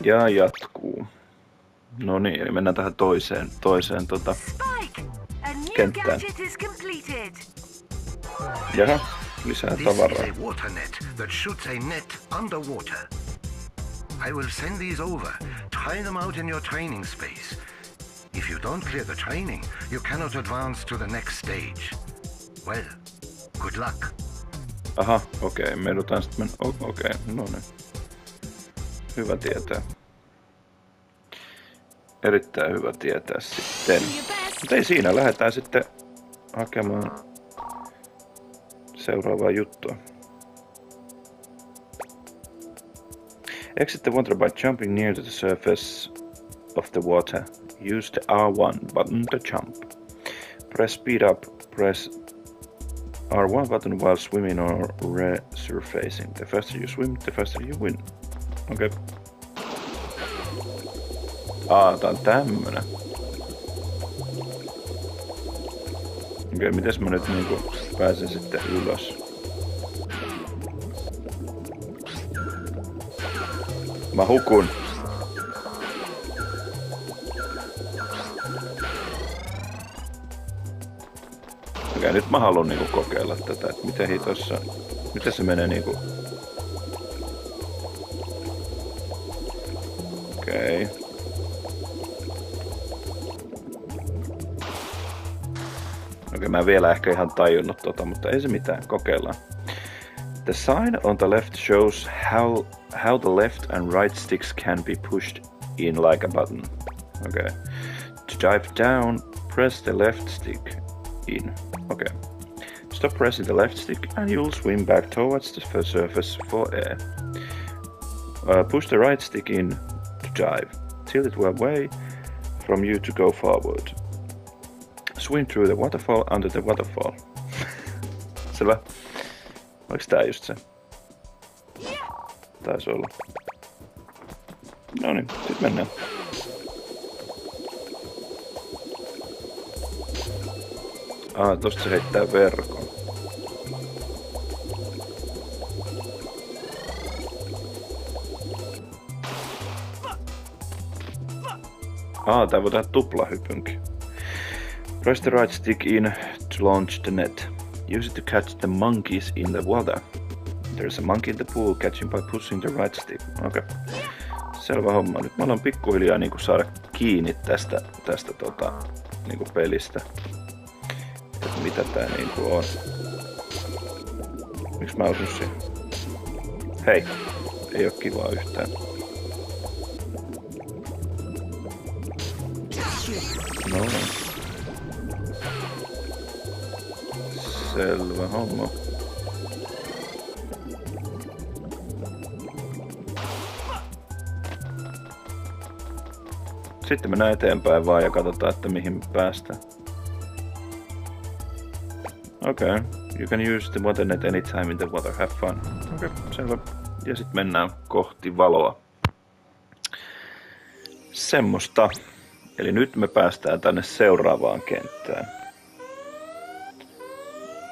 Ja jatkuu. No niin, eli mennään tähän toiseen kenttään. Jaha, lisää tavaraa. This is a water net that shoots a net underwater. I will send these over. Try them out in your training space. If you don't clear the training, you cannot advance to the next stage. Well, good luck. Aha, okei, me joudutaan sitten okei, no niin. Hyvä tietää. Erittäin hyvä tietää sitten. Mutta ei siinä, lähdetään sitten hakemaan seuraavaa juttua. Exit the water by jumping near to the surface of the water. Use the R1 button to jump. Press speed up, press R1 button while swimming or resurfacing. The faster you swim, the faster you win. Okei. Tää on tämmönen. Okei, mites mä nyt niinku pääsen sitten ylös? Mä hukun. Okei, nyt mä haluan niinku kokeilla tätä, että miten se menee niinku. Okei. Okei, mä en vielä ehkä ihan tajunnut mutta ei se mitään, kokeillaan. The sign on the left shows how the left and right sticks can be pushed in like a button. Okay. To dive down, press the left stick in. Okay. Stop pressing the left stick and you'll swim back towards the surface for air. Push the right stick in to dive. Tilt it away from you to go forward. Swim through the waterfall under the waterfall. Selvä. Oliko tää just se? Taisi olla. Noniin, sit mennään. Tosta se heittää verkon. Tää voi tehdä tuplahypynkin. Press the right stick in to launch the net. Use it to catch the monkeys in the water. There's a monkey in the pool, catching by pushing the right stick. Okei. Selvä homma. Nyt mä aloin pikkuhiljaa niinku saada kiinni tästä niinku pelistä. Et mitä tää niinku on. Miks mä osun siihen? Hei! Ei oo kivaa yhtään. No niin. Selvä homma. Sitten mennään eteenpäin vaan ja katsotaan, että mihin me päästään. Okay. You can use the waternet anytime in the water. Have fun. Okei, selvä. Ja sitten mennään kohti valoa. Semmosta. Eli nyt me päästään tänne seuraavaan kenttään.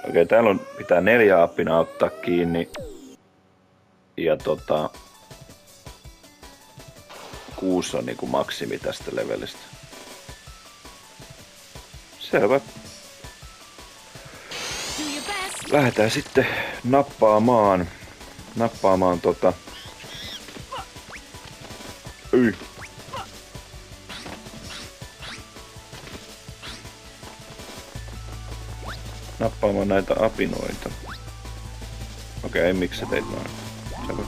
Okei, täällä pitää 4 apina ottaa kiinni. Ja 6 on niinku maksimi tästä levelistä. Selvä. Lähdetään sitten nappaamaan nappaamaan näitä apinoita. Okei, miksi sä teit noin? Selvä.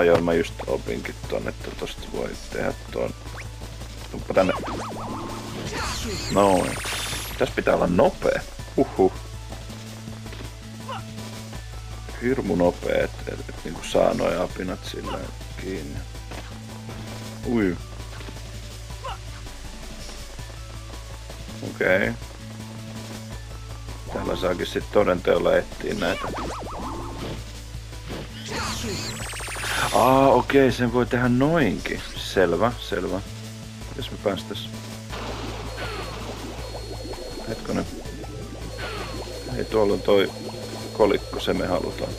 Joo, mä just opinkin ton, että tosta voi tehdä ton. Tuppa tänne. Noin. Tässä pitää olla nopea. Hirmu nopea, että niinku saa noi apinat sillä kiinni. Ui. Okei. Täällä saakin sit todenteolla etsiä näitä. Okei, sen voi tehdä noinkin. Selvä. Jos me päästäis. Hetkonen. Hei, tuolla on toi kolikko, se me halutaan.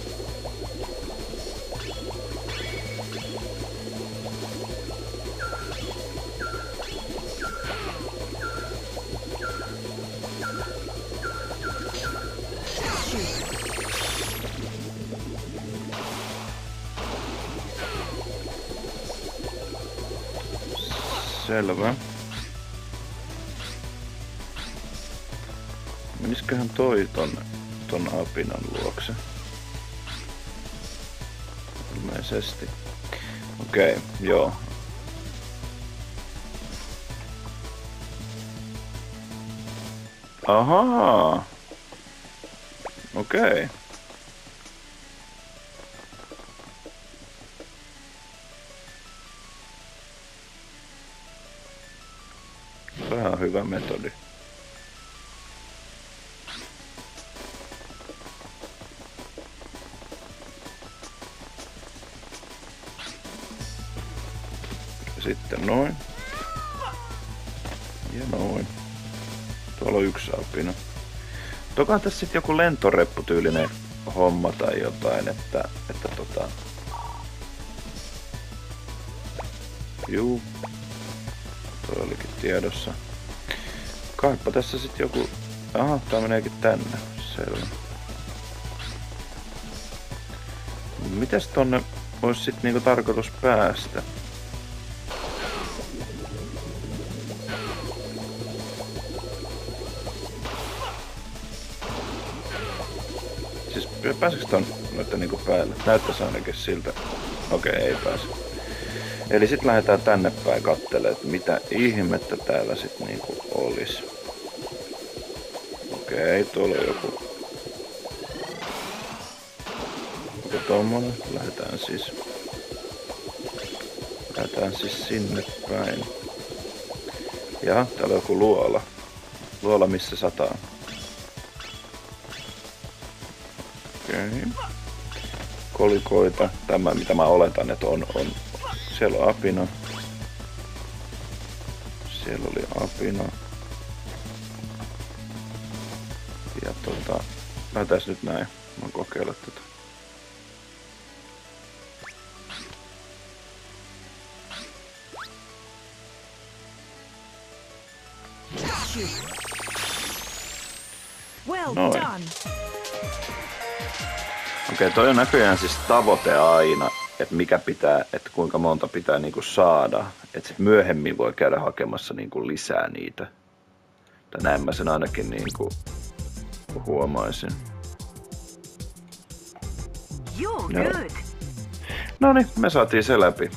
Selvä. Menisköhän toi ton apinan luokse? Ilmeisesti. Okei, joo. Ahaa. Okei. Tämä on hyvä metodi. Sitten noin. Ja noin. Tuolla on yksi apina. Tokaan tässä sitten joku lentorepputyylinen homma tai jotain, että Juu. Tuo olikin tiedossa. Kaipa tässä sitten joku... Aha, tää meneekin tänne. Selvä. Mites tonne olisi sitten niinku tarkoitus päästä? Siis pääsikö ton noitten niinku päälle? Näyttäisi ainakin siltä. Okei, ei pääse. Eli sit lähdetään tänne päin kattelemaan, että mitä ihmettä täällä sit niinku olis. Okei, tuolla on joku... Onko tommonen? Lähdetään siis sinne päin. Ja täällä on joku luola. Luola missä sataa. Okei. Kolikoita. Tämä mitä mä oletan, että on. Siellä on apina. Siellä oli apina. Ja lähdetään nyt näin. Mä kokeilla tätä. Well done. Okei, toi on näköjään siis tavoite aina, että mikä pitää, että kuinka monta pitää niinku saada, että sit myöhemmin voi käydä hakemassa niinku lisää niitä. Tai näin mä sen ainakin niinku huomaisin. No niin, me saatiin se läpi.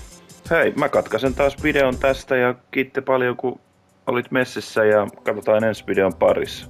Hei, mä katkaisen taas videon tästä ja kiitti paljon kun olit messissä ja katsotaan ensi videon parissa.